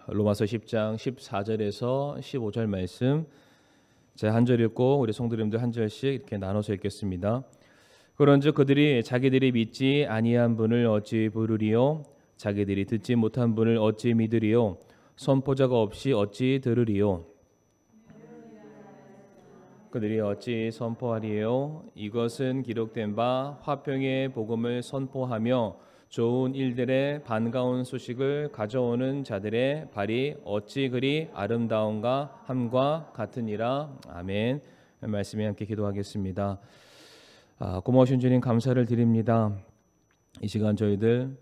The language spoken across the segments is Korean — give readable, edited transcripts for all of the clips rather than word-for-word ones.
로마서 10장 14절에서 15절 말씀 제가 한 절 읽고 우리 성도님들 한 절씩 이렇게 나눠서 읽겠습니다. 그런즉 그들이 자기들이 믿지 아니한 분을 어찌 부르리요? 자기들이 듣지 못한 분을 어찌 믿으리요? 선포자가 없이 어찌 들으리요? 그들이 어찌 선포하리요? 이것은 기록된 바 화평의 복음을 선포하며 좋은 일들의 반가운 소식을 가져오는 자들의 발이 어찌 그리 아름다운가 함과 같으니라. 아멘. 말씀에 함께 기도하겠습니다. 고마우신 주님 감사를 드립니다. 이 시간 저희들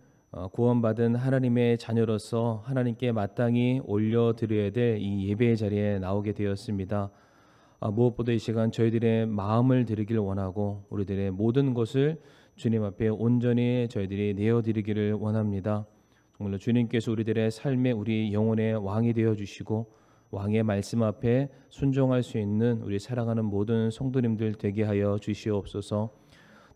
구원받은 하나님의 자녀로서 하나님께 마땅히 올려드려야 될 이 예배의 자리에 나오게 되었습니다. 무엇보다 이 시간 저희들의 마음을 드리길 원하고 우리들의 모든 것을 주님 앞에 온전히 저희들이 내어드리기를 원합니다. 정말로 주님께서 우리들의 삶에 우리 영혼의 왕이 되어주시고 왕의 말씀 앞에 순종할 수 있는 우리 사랑하는 모든 성도님들 되게 하여 주시옵소서.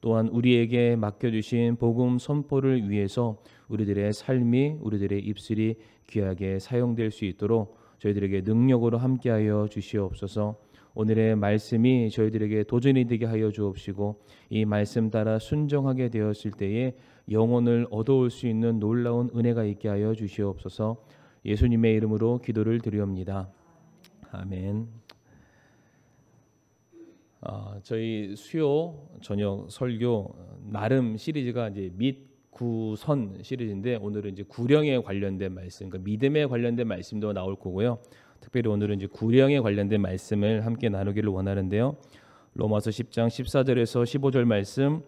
또한 우리에게 맡겨주신 복음 선포를 위해서 우리들의 삶이 우리들의 입술이 귀하게 사용될 수 있도록 저희들에게 능력으로 함께하여 주시옵소서. 오늘의 말씀이 저희들에게 도전이 되게 하여 주옵시고 이 말씀 따라 순종하게 되었을 때에 영혼을 얻어올 수 있는 놀라운 은혜가 있게 하여 주시옵소서. 예수님의 이름으로 기도를 드리옵니다. 아멘. 저희 수요 저녁 설교 나름 시리즈가 이제 밑구선 시리즈인데 오늘은 이제 구령에 관련된 말씀, 그러니까 믿음에 관련된 말씀도 나올 거고요. 특별히 오늘은 이제 구령에 관련된 말씀을 함께 나누기를 원하는데요. 로마서 10장 14절에서 15절 말씀,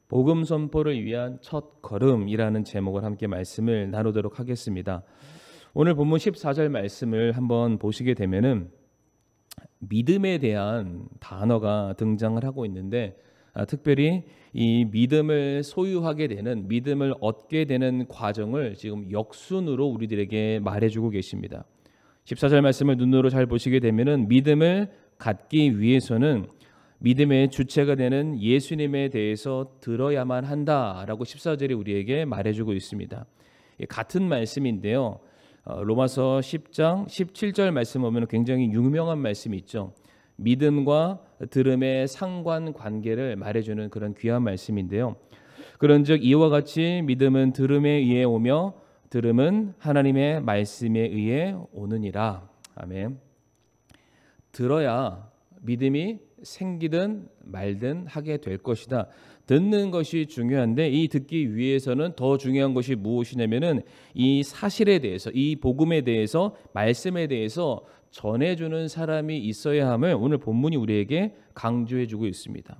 복음 선포를 위한 첫 걸음이라는 제목을 함께 말씀을 나누도록 하겠습니다. 오늘 본문 14절 말씀을 한번 보시게 되면은 믿음에 대한 단어가 등장을 하고 있는데 특별히 이 믿음을 소유하게 되는, 믿음을 얻게 되는 과정을 지금 역순으로 우리들에게 말해주고 계십니다. 14절 말씀을 눈으로 잘 보시게 되면은 믿음을 갖기 위해서는 믿음의 주체가 되는 예수님에 대해서 들어야만 한다라고 14절이 우리에게 말해주고 있습니다. 같은 말씀인데요. 로마서 10장 17절 말씀 보면 굉장히 유명한 말씀이 있죠. 믿음과 들음의 상관관계를 말해주는 그런 귀한 말씀인데요. 그런즉 이와 같이 믿음은 들음에 의해 오며 들음은 하나님의 말씀에 의해 오느니라. 아멘. 들어야 믿음이 생기든 말든 하게 될 것이다. 듣는 것이 중요한데 이 듣기 위해서는 더 중요한 것이 무엇이냐면은 이 사실에 대해서, 이 복음에 대해서, 말씀에 대해서 전해주는 사람이 있어야 함을 오늘 본문이 우리에게 강조해주고 있습니다.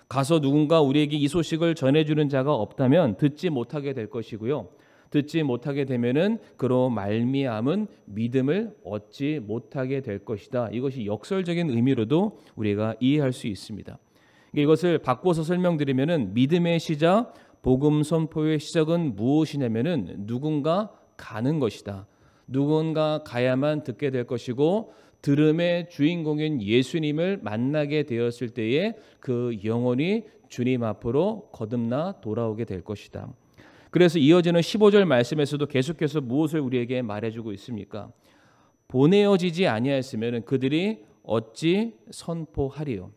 가서 누군가 우리에게 이 소식을 전해주는 자가 없다면 듣지 못하게 될 것이고요. 듣지 못하게 되면은 그로 말미암은 믿음을 얻지 못하게 될 것이다. 이것이 역설적인 의미로도 우리가 이해할 수 있습니다. 이것을 바꿔서 설명드리면은 믿음의 시작, 복음 선포의 시작은 무엇이냐면은 누군가 가는 것이다. 누군가 가야만 듣게 될 것이고 들음의 주인공인 예수님을 만나게 되었을 때에 그 영혼이 주님 앞으로 거듭나 돌아오게 될 것이다. 그래서 이어지는 15절 말씀에서도 계속해서 무엇을 우리에게 말해주고 있습니까? 보내어지지 아니하였으면 그들이 어찌 선포하리요?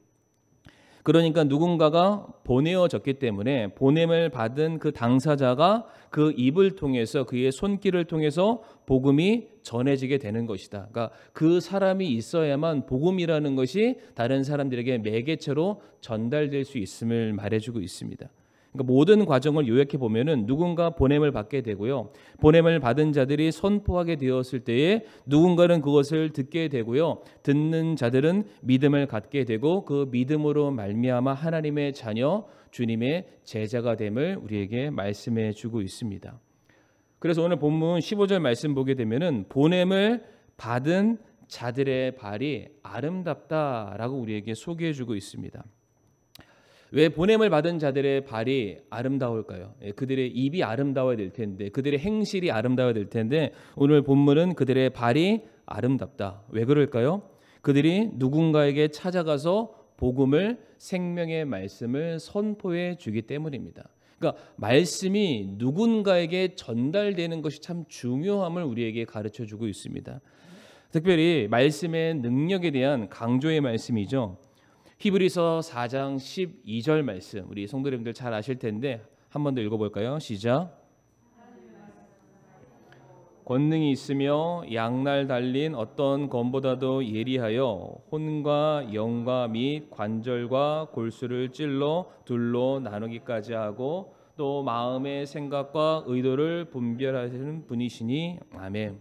그러니까 누군가가 보내어졌기 때문에 보냄을 받은 그 당사자가 그 입을 통해서, 그의 손길을 통해서 복음이 전해지게 되는 것이다. 그러니까 그 사람이 있어야만 복음이라는 것이 다른 사람들에게 매개체로 전달될 수 있음을 말해주고 있습니다. 그러니까 모든 과정을 요약해 보면은 누군가 보냄을 받게 되고요. 보냄을 받은 자들이 선포하게 되었을 때에 누군가는 그것을 듣게 되고요. 듣는 자들은 믿음을 갖게 되고 그 믿음으로 말미암아 하나님의 자녀, 주님의 제자가 됨을 우리에게 말씀해 주고 있습니다. 그래서 오늘 본문 15절 말씀 보게 되면은 보냄을 받은 자들의 발이 아름답다라고 우리에게 소개해 주고 있습니다. 왜 보냄을 받은 자들의 발이 아름다울까요? 그들의 입이 아름다워야 될 텐데, 그들의 행실이 아름다워야 될 텐데 오늘 본문은 그들의 발이 아름답다. 왜 그럴까요? 그들이 누군가에게 찾아가서 복음을, 생명의 말씀을 선포해 주기 때문입니다. 그러니까 말씀이 누군가에게 전달되는 것이 참 중요함을 우리에게 가르쳐 주고 있습니다. 특별히 말씀의 능력에 대한 강조의 말씀이죠. 히브리서 4장 12절 말씀, 우리 성도님들 잘 아실 텐데 한 번 더 읽어볼까요? 시작. 권능이 있으며 양날 달린 어떤 검보다도 예리하여 혼과 영과 및 관절과 골수를 찔러 둘로 나누기까지 하고 또 마음의 생각과 의도를 분별하시는 분이시니 아멘.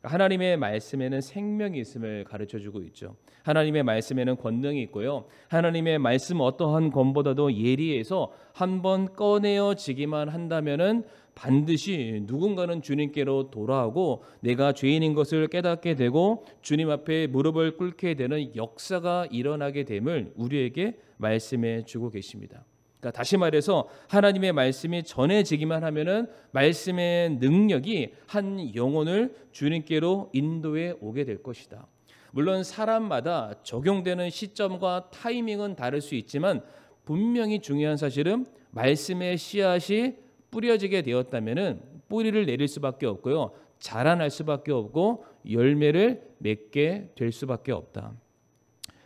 하나님의 말씀에는 생명이 있음을 가르쳐주고 있죠. 하나님의 말씀에는 권능이 있고요. 하나님의 말씀 어떠한 검보다도 예리해서 한번 꺼내어지기만 한다면은 반드시 누군가는 주님께로 돌아오고 내가 죄인인 것을 깨닫게 되고 주님 앞에 무릎을 꿇게 되는 역사가 일어나게 됨을 우리에게 말씀해 주고 계십니다. 그러니까 다시 말해서 하나님의 말씀이 전해지기만 하면은 말씀의 능력이 한 영혼을 주님께로 인도해 오게 될 것이다. 물론 사람마다 적용되는 시점과 타이밍은 다를 수 있지만 분명히 중요한 사실은 말씀의 씨앗이 뿌려지게 되었다면은 뿌리를 내릴 수밖에 없고요. 자라날 수밖에 없고 열매를 맺게 될 수밖에 없다.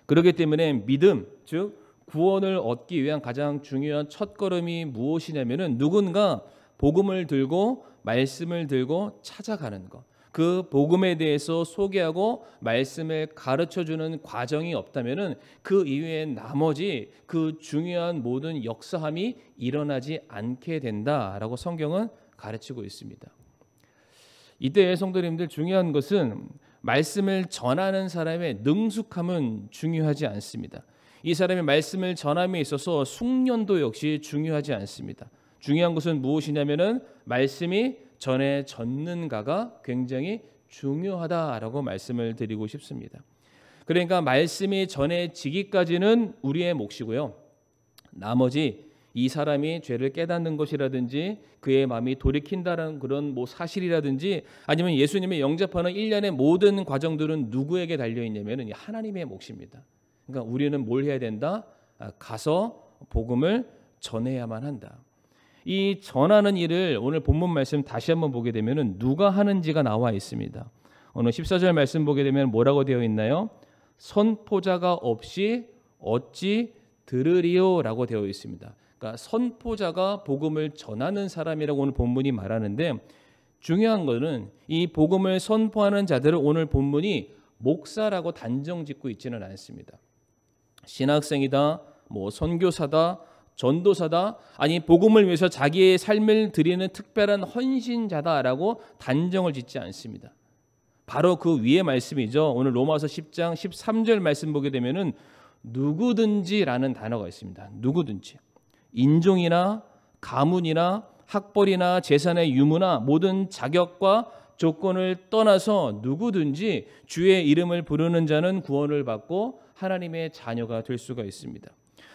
그렇기 때문에 믿음, 즉 구원을 얻기 위한 가장 중요한 첫걸음이 무엇이냐면은 누군가 복음을 들고 말씀을 들고 찾아가는 것. 그 복음에 대해서 소개하고 말씀을 가르쳐주는 과정이 없다면은 그 이후에 나머지 그 중요한 모든 역사함이 일어나지 않게 된다라고 성경은 가르치고 있습니다. 이때 성도님들 중요한 것은 말씀을 전하는 사람의 능숙함은 중요하지 않습니다. 이 사람이 말씀을 전함에 있어서 숙련도 역시 중요하지 않습니다. 중요한 것은 무엇이냐면은 말씀이 전해졌는가가 굉장히 중요하다라고 말씀을 드리고 싶습니다. 그러니까 말씀이 전해지기까지는 우리의 몫이고요. 나머지 이 사람이 죄를 깨닫는 것이라든지 그의 마음이 돌이킨다는 그런 사실이라든지 아니면 예수님의 영접하는 일련의 모든 과정들은 누구에게 달려 있냐면은 하나님의 몫입니다. 그러니까 우리는 뭘 해야 된다? 가서 복음을 전해야만 한다. 이 전하는 일을 오늘 본문 말씀 다시 한번 보게 되면은 누가 하는지가 나와 있습니다. 오늘 14절 말씀 보게 되면 뭐라고 되어 있나요? 선포자가 없이 어찌 들으리요라고 되어 있습니다. 그러니까 선포자가 복음을 전하는 사람이라고 오늘 본문이 말하는데 중요한 것은 이 복음을 선포하는 자들을 오늘 본문이 목사라고 단정 짓고 있지는 않습니다. 신학생이다, 선교사다, 전도사다, 아니 복음을 위해서 자기의 삶을 드리는 특별한 헌신자다라고 단정을 짓지 않습니다. 바로 그 위의 말씀이죠. 오늘 로마서 10장 13절 말씀 보게 되면은 누구든지라는 단어가 있습니다. 누구든지. 인종이나 가문이나 학벌이나 재산의 유무나 모든 자격과 조건을 떠나서 누구든지 주의 이름을 부르는 자는 구원을 받고 하나님의 자녀가 될 수가 있습니다.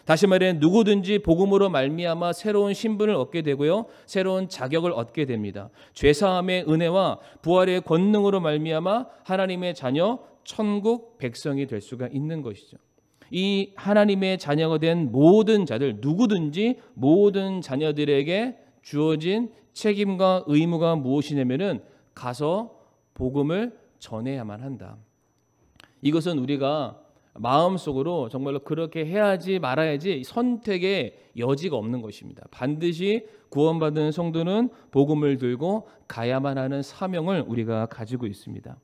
다시 말해 누구든지 복음으로 말미암아 새로운 신분을 얻게 되고요. 새로운 자격을 얻게 됩니다. 죄사함의 은혜와 부활의 권능으로 말미암아 하나님의 자녀, 천국 백성이 될 수가 있는 것이죠. 이 하나님의 자녀가 된 모든 자들, 누구든지 모든 자녀들에게 주어진 책임과 의무가 무엇이냐면은 가서 복음을 전해야만 한다. 이것은 우리가 마음속으로 정말로 그렇게 해야지 말아야지 선택의 여지가 없는 것입니다. 반드시 구원받은 성도는 복음을 들고 가야만 하는 사명을 우리가 가지고 있습니다.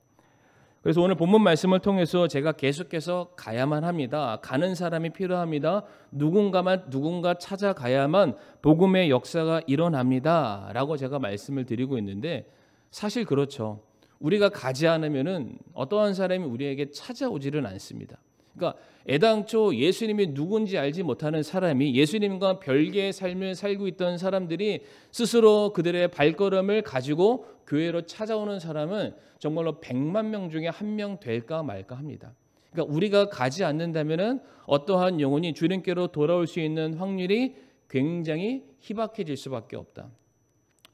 그래서 오늘 본문 말씀을 통해서 제가 계속해서 가야만 합니다. 가는 사람이 필요합니다. 누군가 찾아가야만 복음의 역사가 일어납니다. 라고 제가 말씀을 드리고 있는데 사실 그렇죠. 우리가 가지 않으면은 어떠한 사람이 우리에게 찾아오지는 않습니다. 그러니까 애당초 예수님이 누군지 알지 못하는 사람이 예수님과 별개의 삶을 살고 있던 사람들이 스스로 그들의 발걸음을 가지고 교회로 찾아오는 사람은 정말로 100만 명 중에 한 명 될까 말까 합니다. 그러니까 우리가 가지 않는다면은 어떠한 영혼이 주님께로 돌아올 수 있는 확률이 굉장히 희박해질 수밖에 없다.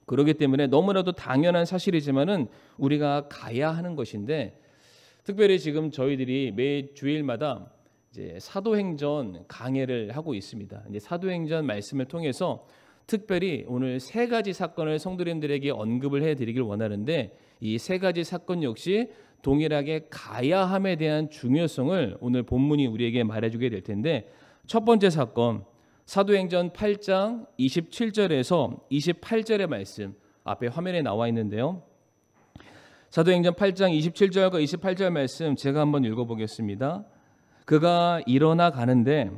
그렇기 때문에 너무나도 당연한 사실이지만은 우리가 가야 하는 것인데 특별히 지금 저희들이 매 주일마다 이제 사도행전 강해를 하고 있습니다. 이제 사도행전 말씀을 통해서 특별히 오늘 세 가지 사건을 성도님들에게 언급을 해드리길 원하는데, 이 세 가지 사건 역시 동일하게 가야함에 대한 중요성을 오늘 본문이 우리에게 말해주게 될 텐데, 첫 번째 사건 사도행전 8장 27절에서 28절의 말씀 앞에 화면에 나와 있는데요. 사도행전 8장 27절과 28절 말씀 제가 한번 읽어보겠습니다. 그가 일어나 가는데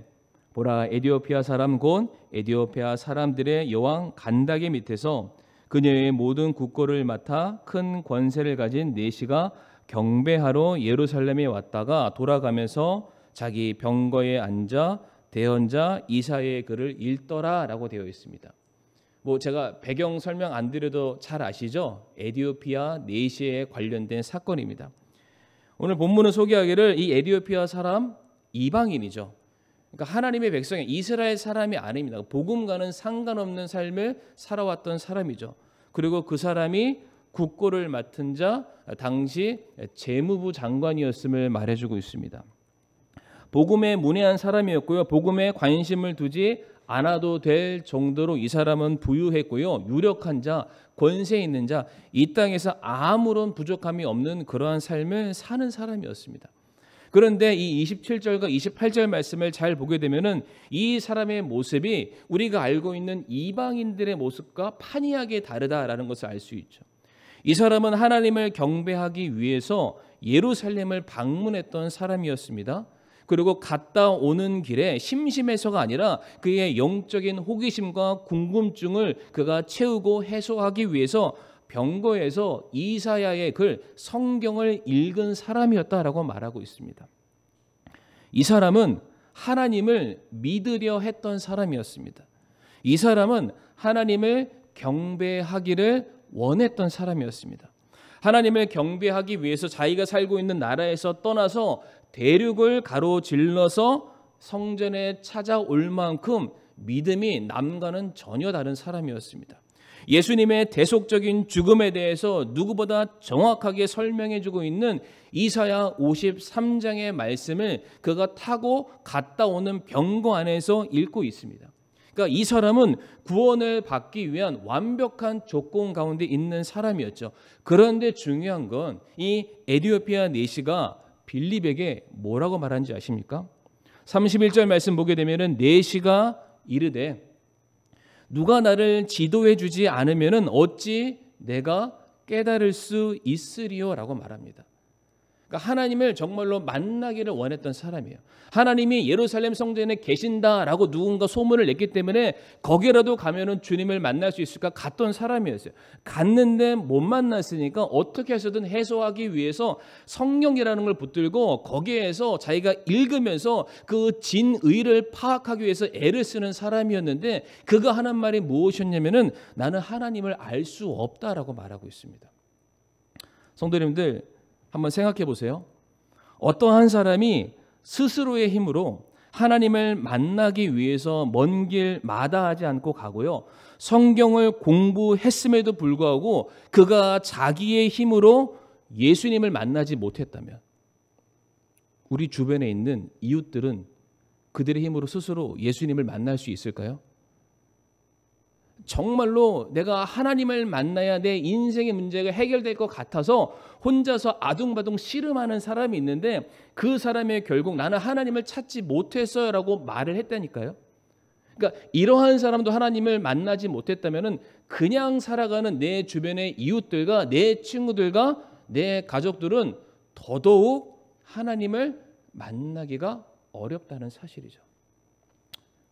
보라, 에디오피아 사람 곧 에디오피아 사람들의 여왕 간다게 밑에서 그녀의 모든 국고를 맡아 큰 권세를 가진 내시가 경배하러 예루살렘에 왔다가 돌아가면서 자기 병거에 앉아 대언자 이사야의 글을 읽더라라고 되어 있습니다. 뭐 제가 배경 설명 안 드려도 잘 아시죠? 에디오피아 내시에 관련된 사건입니다. 오늘 본문은 소개하기를 이 에디오피아 사람 이방인이죠. 그러니까 하나님의 백성이 이스라엘 사람이 아닙니다. 복음과는 상관없는 삶을 살아왔던 사람이죠. 그리고 그 사람이 국고를 맡은 자, 당시 재무부 장관이었음을 말해주고 있습니다. 복음에 문외한 사람이었고요. 복음에 관심을 두지 않아도 될 정도로 이 사람은 부유했고요. 유력한 자, 권세 있는 자, 이 땅에서 아무런 부족함이 없는 그러한 삶을 사는 사람이었습니다. 그런데 이 27절과 28절 말씀을 잘 보게 되면은 이 사람의 모습이 우리가 알고 있는 이방인들의 모습과 판이하게 다르다라는 것을 알 수 있죠. 이 사람은 하나님을 경배하기 위해서 예루살렘을 방문했던 사람이었습니다. 그리고 갔다 오는 길에 심심해서가 아니라 그의 영적인 호기심과 궁금증을 그가 채우고 해소하기 위해서 병거에서 이사야의 글 성경을 읽은 사람이었다라고 말하고 있습니다. 이 사람은 하나님을 믿으려 했던 사람이었습니다. 이 사람은 하나님을 경배하기를 원했던 사람이었습니다. 하나님을 경배하기 위해서 자기가 살고 있는 나라에서 떠나서 대륙을 가로질러서 성전에 찾아올 만큼 믿음이 남과는 전혀 다른 사람이었습니다. 예수님의 대속적인 죽음에 대해서 누구보다 정확하게 설명해주고 있는 이사야 53장의 말씀을 그가 타고 갔다 오는 병거 안에서 읽고 있습니다. 그러니까 이 사람은 구원을 받기 위한 완벽한 조건 가운데 있는 사람이었죠. 그런데 중요한 건 이 에디오피아 내시가 빌립에게 뭐라고 말하는지 아십니까? 31절 말씀 보게 되면은 내시가 이르되 누가 나를 지도해 주지 않으면은 어찌 내가 깨달을 수 있으리요라고 말합니다. 그러니까 하나님을 정말로 만나기를 원했던 사람이에요. 하나님이 예루살렘 성전에 계신다라고 누군가 소문을 냈기 때문에 거기라도 가면은 주님을 만날 수 있을까 갔던 사람이었어요. 갔는데 못 만났으니까 어떻게 해서든 해소하기 위해서 성경이라는 걸 붙들고 거기에서 자기가 읽으면서 그 진의를 파악하기 위해서 애를 쓰는 사람이었는데 그가 하는 말이 무엇이었냐면은 나는 하나님을 알 수 없다라고 말하고 있습니다. 성도님들 한번 생각해 보세요. 어떠한 사람이 스스로의 힘으로 하나님을 만나기 위해서 먼 길 마다하지 않고 가고요. 성경을 공부했음에도 불구하고 그가 자기의 힘으로 예수님을 만나지 못했다면 우리 주변에 있는 이웃들은 그들의 힘으로 스스로 예수님을 만날 수 있을까요? 정말로 내가 하나님을 만나야 내 인생의 문제가 해결될 것 같아서 혼자서 아둥바둥 씨름하는 사람이 있는데 그 사람의 결국 나는 하나님을 찾지 못했어요 라고 말을 했다니까요. 그러니까 이러한 사람도 하나님을 만나지 못했다면 그냥 살아가는 내 주변의 이웃들과 내 친구들과 내 가족들은 더더욱 하나님을 만나기가 어렵다는 사실이죠.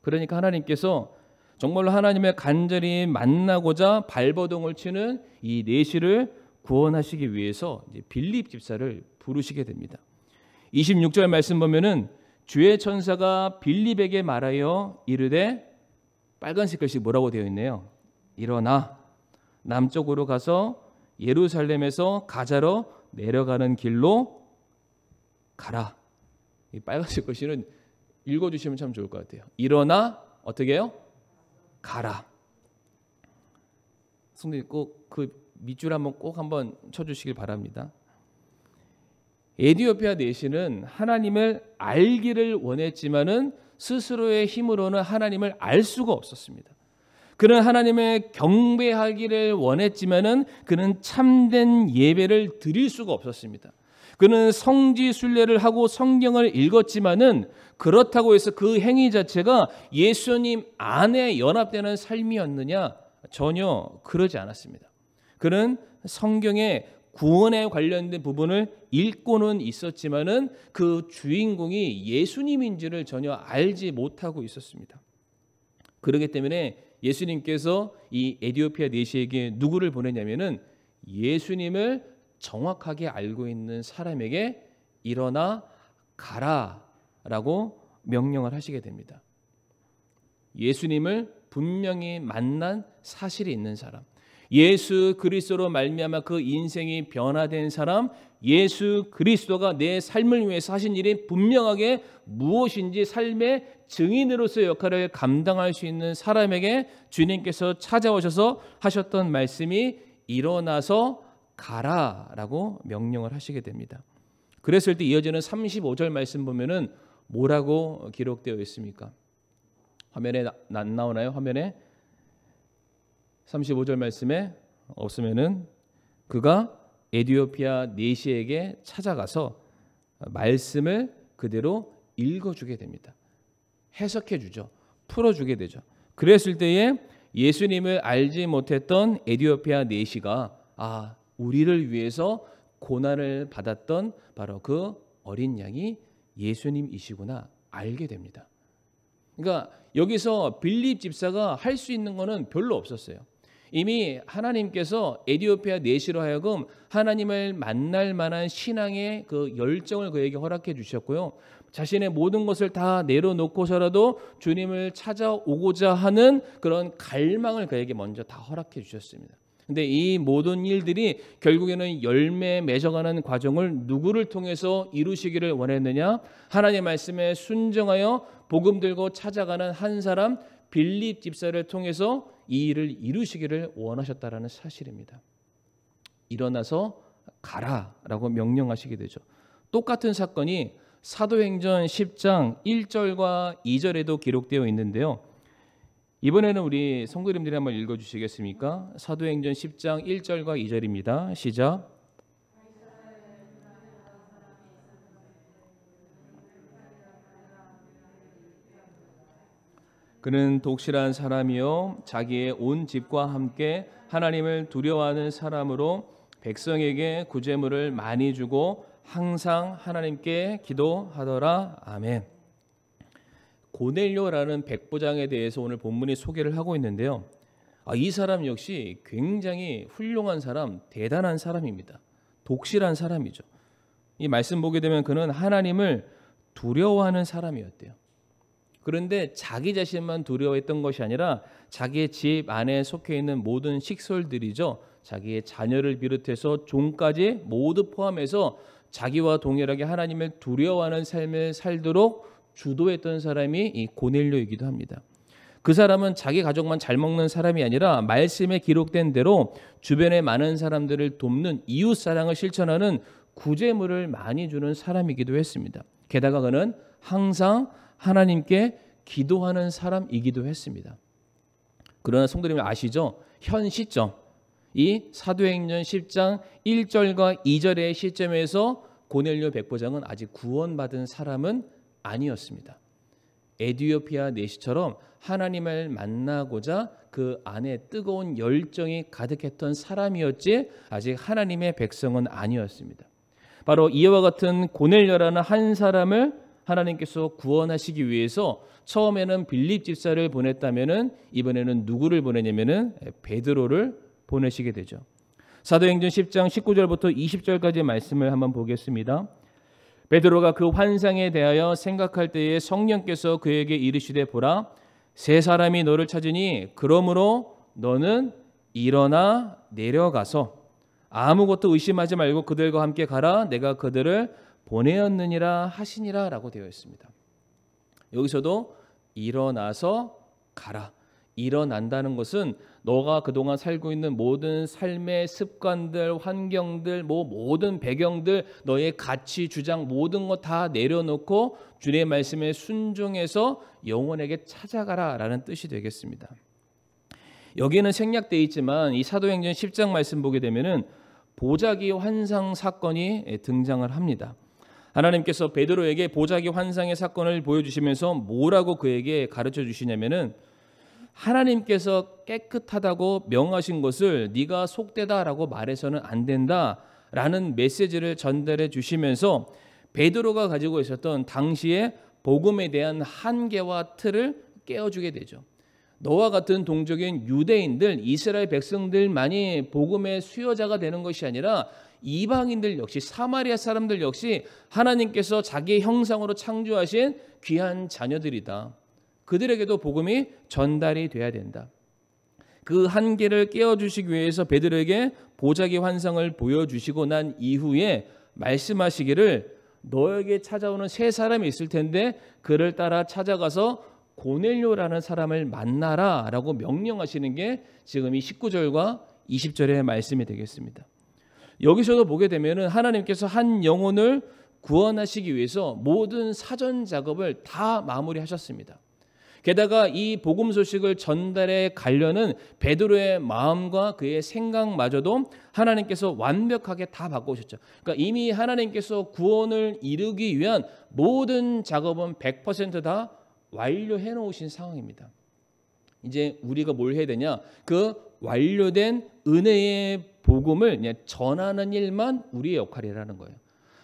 그러니까 하나님께서 정말로 하나님을 간절히 만나고자 발버둥을 치는 이 내시를 구원하시기 위해서 이제 빌립 집사를 부르시게 됩니다. 26절 말씀 보면은 주의 천사가 빌립에게 말하여 이르되 빨간색 글씨 뭐라고 되어 있네요. 일어나 남쪽으로 가서 예루살렘에서 가자로 내려가는 길로 가라. 이 빨간색 글씨는 읽어주시면 참 좋을 것 같아요. 일어나 어떻게 해요? 가라. 성도님 꼭 그 밑줄 한번 꼭 한번 쳐주시길 바랍니다. 에디오피아 내시는 하나님을 알기를 원했지만은 스스로의 힘으로는 하나님을 알 수가 없었습니다. 그는 하나님을 경배하기를 원했지만은 그는 참된 예배를 드릴 수가 없었습니다. 그는 성지 순례를 하고 성경을 읽었지만은 그렇다고 해서 그 행위 자체가 예수님 안에 연합되는 삶이었느냐? 전혀 그러지 않았습니다. 그는 성경의 구원에 관련된 부분을 읽고는 있었지만은 그 주인공이 예수님인지를 전혀 알지 못하고 있었습니다. 그렇기 때문에 예수님께서 이 에디오피아 내시에게 누구를 보내냐면은 예수님을 정확하게 알고 있는 사람에게 일어나 가라라고 명령을 하시게 됩니다. 예수님을 분명히 만난 사실이 있는 사람, 예수 그리스도로 말미암아 그 인생이 변화된 사람, 예수 그리스도가 내 삶을 위해서 하신 일이 분명하게 무엇인지 삶의 증인으로서의 역할을 감당할 수 있는 사람에게 주님께서 찾아오셔서 하셨던 말씀이 일어나서 가라라고 명령을 하시게 됩니다. 그랬을 때 이어지는 35절 말씀 보면은 뭐라고 기록되어 있습니까? 화면에 안 나오나요? 화면에 35절 말씀에 없으면은 그가 에디오피아 내시에게 찾아가서 말씀을 그대로 읽어주게 됩니다. 해석해 주죠. 풀어주게 되죠. 그랬을 때에 예수님을 알지 못했던 에디오피아 내시가 우리를 위해서 고난을 받았던 바로 그 어린 양이 예수님이시구나 알게 됩니다. 그러니까 여기서 빌립 집사가 할 수 있는 거는 별로 없었어요. 이미 하나님께서 에디오피아 내시로 하여금 하나님을 만날 만한 신앙의 그 열정을 그에게 허락해 주셨고요. 자신의 모든 것을 다 내려놓고서라도 주님을 찾아오고자 하는 그런 갈망을 그에게 먼저 다 허락해 주셨습니다. 근데 이 모든 일들이 결국에는 열매 맺어가는 과정을 누구를 통해서 이루시기를 원했느냐? 하나님의 말씀에 순종하여 복음 들고 찾아가는 한 사람 빌립 집사를 통해서 이 일을 이루시기를 원하셨다라는 사실입니다. 일어나서 가라라고 명령하시게 되죠. 똑같은 사건이 사도행전 10장 1절과 2절에도 기록되어 있는데요. 이번에는 우리 성도님들이 한번 읽어주시겠습니까? 사도행전 10장 1절과 2절입니다. 시작. 그는 독실한 사람이요 자기의 온 집과 함께 하나님을 두려워하는 사람으로 백성에게 구제물을 많이 주고 항상 하나님께 기도하더라. 아멘. 고넬료라는 백부장에 대해서 오늘 본문이 소개를 하고 있는데요. 이 사람 역시 굉장히 훌륭한 사람, 대단한 사람입니다. 독실한 사람이죠. 이 말씀 보게 되면 그는 하나님을 두려워하는 사람이었대요. 그런데 자기 자신만 두려워했던 것이 아니라 자기의 집 안에 속해 있는 모든 식솔들이죠. 자기의 자녀를 비롯해서 종까지 모두 포함해서 자기와 동일하게 하나님을 두려워하는 삶을 살도록 주도했던 사람이 이 고넬료이기도 합니다. 그 사람은 자기 가족만 잘 먹는 사람이 아니라 말씀에 기록된 대로 주변의 많은 사람들을 돕는 이웃사랑을 실천하는 구제물을 많이 주는 사람이기도 했습니다. 게다가 그는 항상 하나님께 기도하는 사람이기도 했습니다. 그러나 성도님 아시죠? 현 시점, 이 사도행전 10장 1절과 2절의 시점에서 고넬료 백부장은 아직 구원받은 사람은 아니었습니다. 에디오피아 내시처럼 하나님을 만나고자 그 안에 뜨거운 열정이 가득했던 사람이었지 아직 하나님의 백성은 아니었습니다. 바로 이와 같은 고넬료라는 한 사람을 하나님께서 구원하시기 위해서 처음에는 빌립 집사를 보냈다면은 이번에는 누구를 보내냐면은 베드로를 보내시게 되죠. 사도행전 10장 19절부터 20절까지의 말씀을 한번 보겠습니다. 베드로가 그 환상에 대하여 생각할 때에 성령께서 그에게 이르시되 보라 세 사람이 너를 찾으니 그러므로 너는 일어나 내려가서 아무것도 의심하지 말고 그들과 함께 가라 내가 그들을 보내었느니라 하시니라 라고 되어 있습니다. 여기서도 일어나서 가라. 일어난다는 것은 너가 그동안 살고 있는 모든 삶의 습관들, 환경들, 모든 배경들, 너의 가치, 주장 모든 거 다 내려놓고 주님의 말씀에 순종해서 영혼에게 찾아가라라는 뜻이 되겠습니다. 여기는 생략되어 있지만 이 사도행전 10장 말씀 보게 되면은 보자기 환상 사건이 등장을 합니다. 하나님께서 베드로에게 보자기 환상의 사건을 보여주시면서 뭐라고 그에게 가르쳐 주시냐면은 하나님께서 깨끗하다고 명하신 것을 네가 속되다라고 말해서는 안 된다라는 메시지를 전달해 주시면서 베드로가 가지고 있었던 당시의 복음에 대한 한계와 틀을 깨워주게 되죠. 너와 같은 동족인 유대인들, 이스라엘 백성들만이 복음의 수요자가 되는 것이 아니라 이방인들 역시, 사마리아 사람들 역시 하나님께서 자기의 형상으로 창조하신 귀한 자녀들이다. 그들에게도 복음이 전달이 돼야 된다. 그 한계를 깨워주시기 위해서 베드로에게 보자기 환상을 보여주시고 난 이후에 말씀하시기를 너에게 찾아오는 세 사람이 있을 텐데 그를 따라 찾아가서 고넬료라는 사람을 만나라 라고 명령하시는 게 지금 이 19절과 20절의 말씀이 되겠습니다. 여기서도 보게 되면 하나님께서 한 영혼을 구원하시기 위해서 모든 사전 작업을 다 마무리하셨습니다. 게다가 이 복음 소식을 전달해 가려는 베드로의 마음과 그의 생각마저도 하나님께서 완벽하게 다 바꾸셨죠. 그러니까 이미 하나님께서 구원을 이루기 위한 모든 작업은 100% 완료해 놓으신 상황입니다. 이제 우리가 뭘 해야 되냐? 그 완료된 은혜의 복음을 그냥 전하는 일만 우리의 역할이라는 거예요.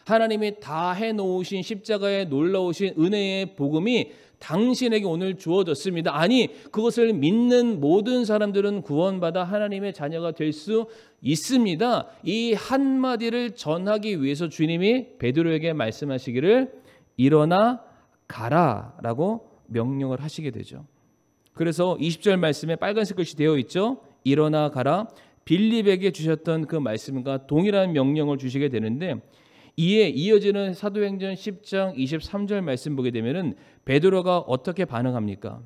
하나님이 다 해놓으신 십자가의 놀라우신 은혜의 복음이 당신에게 오늘 주어졌습니다. 아니, 그것을 믿는 모든 사람들은 구원받아 하나님의 자녀가 될 수 있습니다. 이 한마디를 전하기 위해서 주님이 베드로에게 말씀하시기를 일어나 가라라고 명령을 하시게 되죠. 그래서 20절 말씀에 빨간색 글씨 되어 있죠. 일어나 가라. 빌립에게 주셨던 그 말씀과 동일한 명령을 주시게 되는데 이에 이어지는 사도행전 10장 23절 말씀 보게 되면은 베드로가 어떻게 반응합니까?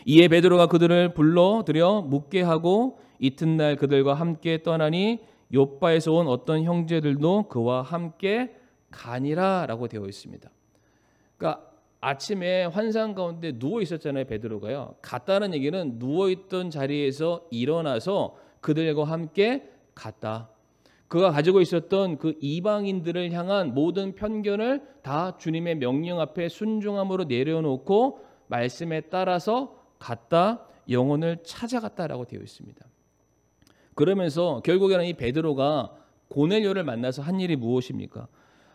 이에 베드로가 그들을 불러들여 묻게 하고 이튿날 그들과 함께 떠나니 욥바에서 온 어떤 형제들도 그와 함께 가니라라고 되어 있습니다. 그러니까 아침에 환상 가운데 누워 있었잖아요, 베드로가요. 갔다는 얘기는 누워 있던 자리에서 일어나서 그들과 함께 갔다. 그가 가지고 있었던 그 이방인들을 향한 모든 편견을 다 주님의 명령 앞에 순종함으로 내려놓고 말씀에 따라서 갔다, 영혼을 찾아갔다라고 되어 있습니다. 그러면서 결국에는 이 베드로가 고넬료를 만나서 한 일이 무엇입니까?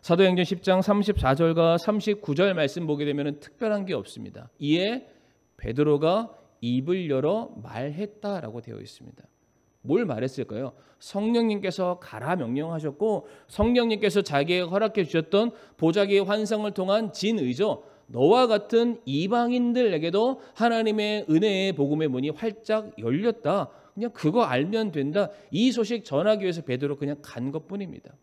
사도행전 10장 34절과 39절 말씀 보게 되면 특별한 게 없습니다. 이에 베드로가 입을 열어 말했다라고 되어 있습니다. 뭘 말했을까요? 성령님께서 가라 명령하셨고 성령님께서 자기에게 허락해 주셨던 보자기의 환상을 통한 진의죠. 너와 같은 이방인들에게도 하나님의 은혜의 복음의 문이 활짝 열렸다. 그냥 그거 알면 된다. 이 소식 전하기 위해서 베드로 그냥 간 것뿐입니다.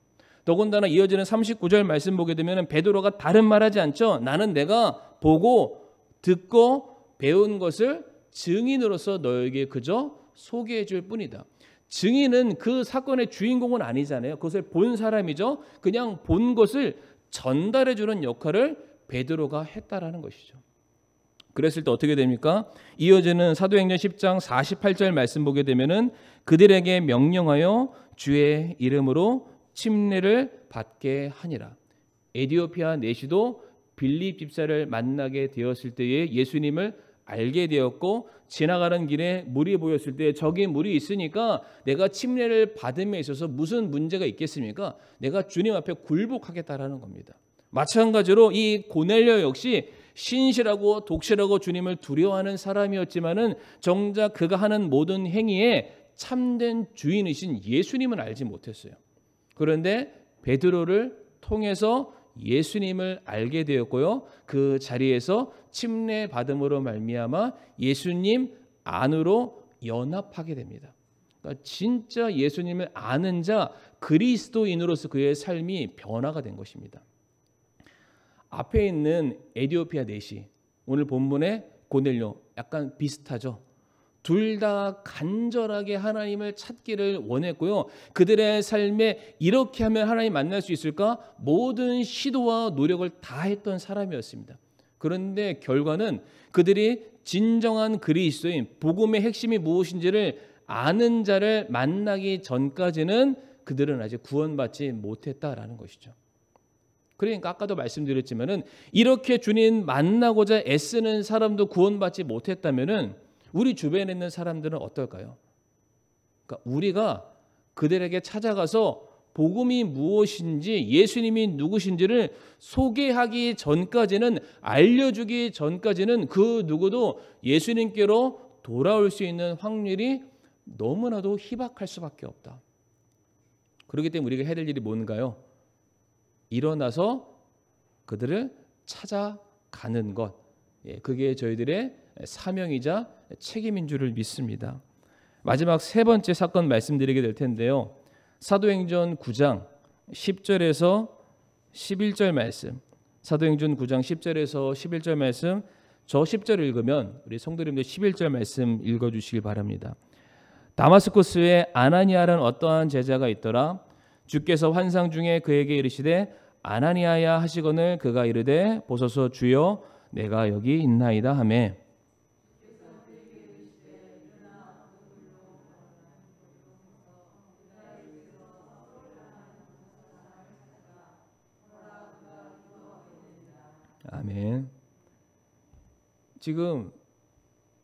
더군다나 이어지는 39절 말씀 보게 되면 베드로가 다른 말하지 않죠. 나는 내가 보고 듣고 배운 것을 증인으로서 너에게 그저 소개해 줄 뿐이다. 증인은 그 사건의 주인공은 아니잖아요. 그것을 본 사람이죠. 그냥 본 것을 전달해 주는 역할을 베드로가 했다라는 것이죠. 그랬을 때 어떻게 됩니까? 이어지는 사도행전 10장 48절 말씀 보게 되면은 그들에게 명령하여 주의 이름으로 침례를 받게 하니라. 에디오피아 내시도 빌립 집사를 만나게 되었을 때에 예수님을 알게 되었고 지나가는 길에 물이 보였을 때 저기 물이 있으니까 내가 침례를 받음에 있어서 무슨 문제가 있겠습니까? 내가 주님 앞에 굴복하겠다라는 겁니다. 마찬가지로 이 고넬료 역시 신실하고 독실하고 주님을 두려워하는 사람이었지만은 정작 그가 하는 모든 행위에 참된 주인이신 예수님은 알지 못했어요. 그런데 베드로를 통해서 예수님을 알게 되었고요. 그 자리에서 침례 받음으로 말미암아 예수님 안으로 연합하게 됩니다. 그러니까 진짜 예수님을 아는 자 그리스도인으로서 그의 삶이 변화가 된 것입니다. 앞에 있는 에디오피아 내시 오늘 본문의 고넬료 약간 비슷하죠. 둘 다 간절하게 하나님을 찾기를 원했고요. 그들의 삶에 이렇게 하면 하나님 만날 수 있을까? 모든 시도와 노력을 다 했던 사람이었습니다. 그런데 결과는 그들이 진정한 그리스도인, 복음의 핵심이 무엇인지를 아는 자를 만나기 전까지는 그들은 아직 구원받지 못했다라는 것이죠. 그러니까 아까도 말씀드렸지만은 이렇게 주님 만나고자 애쓰는 사람도 구원받지 못했다면은 우리 주변에 있는 사람들은 어떨까요? 그러니까 우리가 그들에게 찾아가서 복음이 무엇인지, 예수님이 누구신지를 소개하기 전까지는, 알려주기 전까지는 그 누구도 예수님께로 돌아올 수 있는 확률이 너무나도 희박할 수밖에 없다. 그렇기 때문에 우리가 해야 될 일이 뭔가요? 일어나서 그들을 찾아가는 것, 그게 저희들의 사명이자 책임인 줄을 믿습니다. 마지막 세 번째 사건 말씀드리게 될 텐데요. 사도행전 9장 10절에서 11절 말씀, 사도행전 9장 10절에서 11절 말씀, 저 10절 읽으면 우리 성도님들 11절 말씀 읽어주시길 바랍니다. 다마스쿠스에 아나니아라는 어떠한 제자가 있더라. 주께서 환상 중에 그에게 이르시되 아나니아야 하시거늘 그가 이르되 보소서 주여 내가 여기 있나이다 하매 아멘. 지금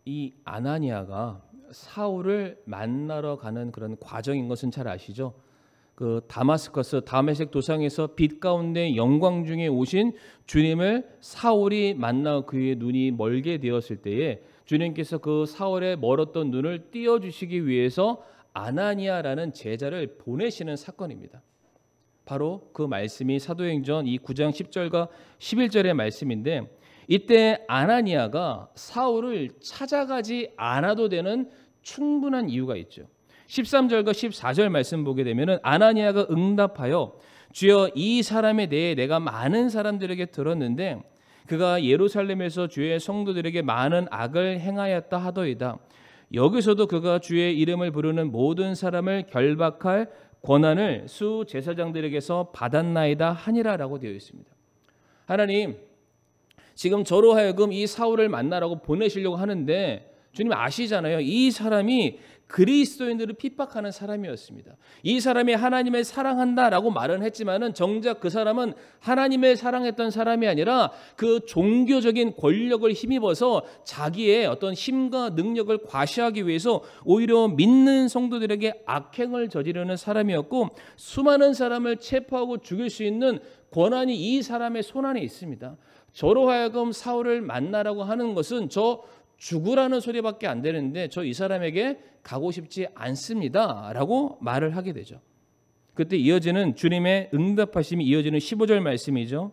이 아나니아가 사울을 만나러 가는 그런 과정인 것은 잘 아시죠? 그 다마스커스 다메섹 도상에서 빛 가운데 영광 중에 오신 주님을 사울이 만나 그의 눈이 멀게 되었을 때에 주님께서 그 사울의 멀었던 눈을 띄워주시기 위해서 아나니아라는 제자를 보내시는 사건입니다. 바로 그 말씀이 사도행전 이 9장 10절과 11절의 말씀인데, 이때 아나니아가 사울을 찾아가지 않아도 되는 충분한 이유가 있죠. 13절과 14절 말씀 보게 되면 아나니아가 응답하여 주여 이 사람에 대해 내가 많은 사람들에게 들었는데 그가 예루살렘에서 주의 성도들에게 많은 악을 행하였다 하더이다. 여기서도 그가 주의 이름을 부르는 모든 사람을 결박할 권한을 수 제사장들에게서 받았나이다 하니라라고 되어 있습니다. 하나님, 지금 저로 하여금 이 사울을 만나라고 보내시려고 하는데 주님 아시잖아요. 이 사람이 그리스도인들을 핍박하는 사람이었습니다. 이 사람이 하나님을 사랑한다라고 말은 했지만은 정작 그 사람은 하나님을 사랑했던 사람이 아니라 그 종교적인 권력을 힘입어서 자기의 어떤 힘과 능력을 과시하기 위해서 오히려 믿는 성도들에게 악행을 저지르는 사람이었고, 수많은 사람을 체포하고 죽일 수 있는 권한이 이 사람의 손안에 있습니다. 저로 하여금 사울을 만나라고 하는 것은 저 죽으라는 소리밖에 안 되는데 저 이 사람에게 가고 싶지 않습니다 라고 말을 하게 되죠. 그때 이어지는 주님의 응답하심이 이어지는 15절 말씀이죠.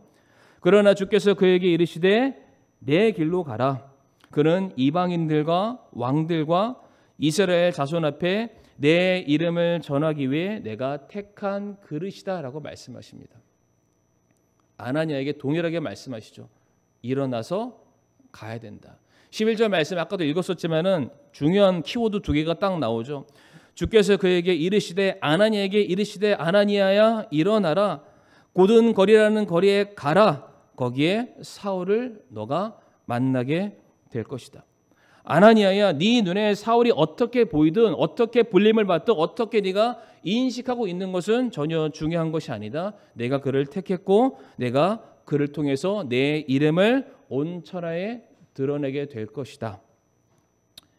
그러나 주께서 그에게 이르시되 내 길로 가라. 그는 이방인들과 왕들과 이스라엘 자손 앞에 내 이름을 전하기 위해 내가 택한 그릇이다 라고 말씀하십니다. 아나니아에게 동일하게 말씀하시죠. 일어나서 가야 된다. 11절 말씀 아까도 읽었었지만은 중요한 키워드 두 개가 딱 나오죠. 주께서 그에게 이르시되 아나니아에게 이르시되 아나니아야 일어나라. 고든 거리라는 거리에 가라. 거기에 사울을 너가 만나게 될 것이다. 아나니아야 네 눈에 사울이 어떻게 보이든 어떻게 불림을 받든 어떻게 네가 인식하고 있는 것은 전혀 중요한 것이 아니다. 내가 그를 택했고 내가 그를 통해서 내 이름을 온 천하에 드러내게 될 것이다.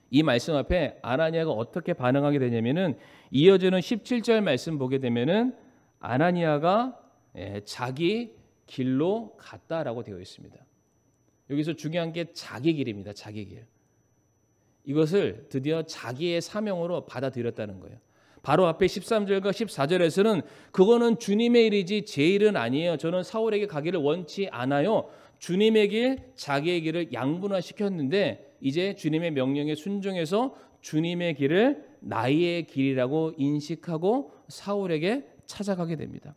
이 말씀 앞에 아나니아가 어떻게 반응하게 되냐면은 이어지는 17절 말씀 보게 되면은 아나니아가 자기 길로 갔다라고 되어 있습니다. 여기서 중요한 게 자기 길입니다. 자기 길. 이것을 드디어 자기의 사명으로 받아들였다는 거예요. 바로 앞에 13절과 14절에서는 그거는 주님의 일이지 제 일은 아니에요. 저는 사울에게 가기를 원치 않아요. 주님의 길, 자기의 길을 양분화시켰는데 이제 주님의 명령에 순종해서 주님의 길을 나의 길이라고 인식하고 사울에게 찾아가게 됩니다.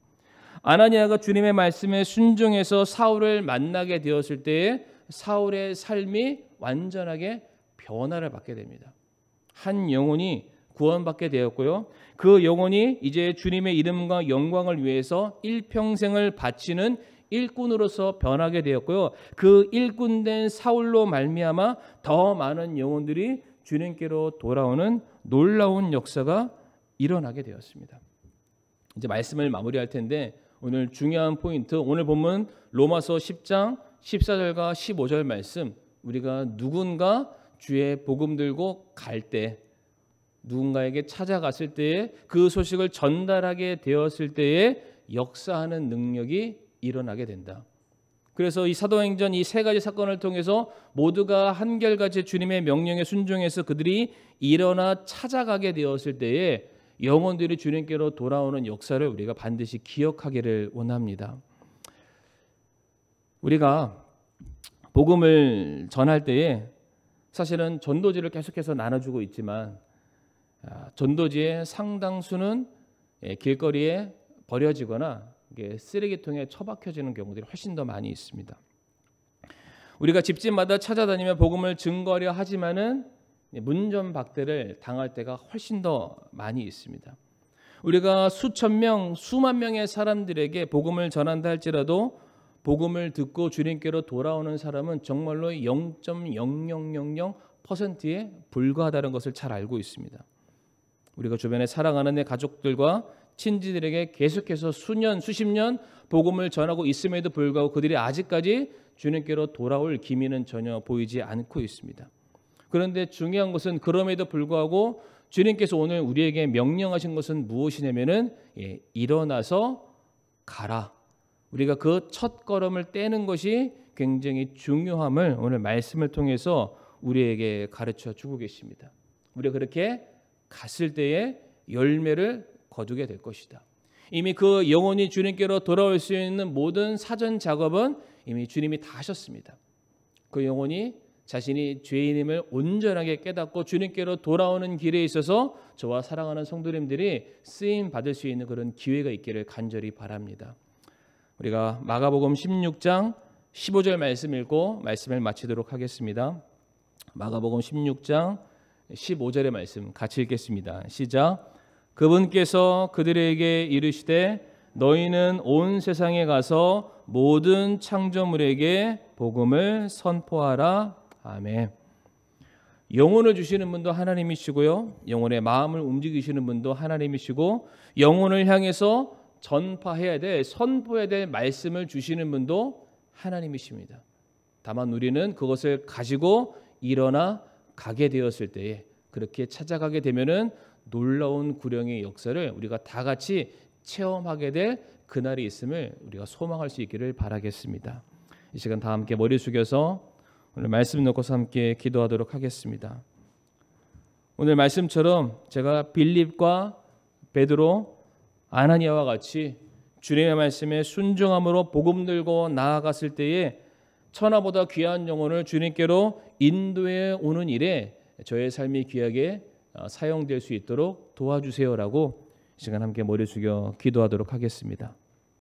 아나니아가 주님의 말씀에 순종해서 사울을 만나게 되었을 때에 사울의 삶이 완전하게 변화를 받게 됩니다. 한 영혼이 구원받게 되었고요. 그 영혼이 이제 주님의 이름과 영광을 위해서 일평생을 바치는 일꾼으로서 변하게 되었고요. 그 일꾼된 사울로 말미암아 더 많은 영혼들이 주님께로 돌아오는 놀라운 역사가 일어나게 되었습니다. 이제 말씀을 마무리할 텐데 오늘 중요한 포인트, 오늘 본문 로마서 10장 14절과 15절 말씀, 우리가 누군가 주의 복음 들고 갈 때, 누군가에게 찾아갔을 때에 그 소식을 전달하게 되었을 때에 역사하는 능력이 일어나게 된다. 그래서 이 사도행전 이 세 가지 사건을 통해서 모두가 한결같이 주님의 명령에 순종해서 그들이 일어나 찾아가게 되었을 때에 영혼들이 주님께로 돌아오는 역사를 우리가 반드시 기억하기를 원합니다. 우리가 복음을 전할 때에 사실은 전도지를 계속해서 나눠주고 있지만 전도지의 상당수는 길거리에 버려지거나 쓰레기통에 처박혀지는 경우들이 훨씬 더 많이 있습니다. 우리가 집집마다 찾아다니며 복음을 증거하려 하지만은 문전박대를 당할 때가 훨씬 더 많이 있습니다. 우리가 수천 명, 수만 명의 사람들에게 복음을 전한다 할지라도 복음을 듣고 주님께로 돌아오는 사람은 정말로 0.0000%에 불과하다는 것을 잘 알고 있습니다. 우리가 주변에 사랑하는 내 가족들과 친지들에게 계속해서 수년, 수십 년 복음을 전하고 있음에도 불구하고 그들이 아직까지 주님께로 돌아올 기미는 전혀 보이지 않고 있습니다. 그런데 중요한 것은 그럼에도 불구하고 주님께서 오늘 우리에게 명령하신 것은 무엇이냐면은 일어나서 가라. 우리가 그 첫 걸음을 떼는 것이 굉장히 중요함을 오늘 말씀을 통해서 우리에게 가르쳐 주고 계십니다. 우리가 그렇게 갔을 때에 열매를 거두게 될 것이다. 이미 그 영혼이 주님께로 돌아올 수 있는 모든 사전 작업은 이미 주님이 다 하셨습니다. 그 영혼이 자신이 죄인임을 온전하게 깨닫고 주님께로 돌아오는 길에 있어서 저와 사랑하는 성도님들이 쓰임 받을 수 있는 그런 기회가 있기를 간절히 바랍니다. 우리가 마가복음 16장 15절 말씀 읽고 말씀을 마치도록 하겠습니다. 마가복음 16장 15절의 말씀 같이 읽겠습니다. 시작. 그분께서 그들에게 이르시되 너희는 온 세상에 가서 모든 창조물에게 복음을 선포하라. 아멘. 영혼을 주시는 분도 하나님이시고요. 영혼의 마음을 움직이시는 분도 하나님이시고 영혼을 향해서 전파해야 될, 선포해야 될 말씀을 주시는 분도 하나님이십니다. 다만 우리는 그것을 가지고 일어나 가게 되었을 때에 그렇게 찾아가게 되면은 놀라운 구령의 역사를 우리가 다 같이 체험하게 될 그날이 있음을 우리가 소망할 수 있기를 바라겠습니다. 이 시간 다 함께 머리 숙여서 오늘 말씀 놓고서 함께 기도하도록 하겠습니다. 오늘 말씀처럼 제가 빌립과 베드로, 아나니아와 같이 주님의 말씀에 순종함으로 복음 들고 나아갔을 때에 천하보다 귀한 영혼을 주님께로 인도해 오는 일에 저의 삶이 귀하게 사용될 수 있도록 도와주세요라고 이 시간 함께 머리 숙여 기도하도록 하겠습니다.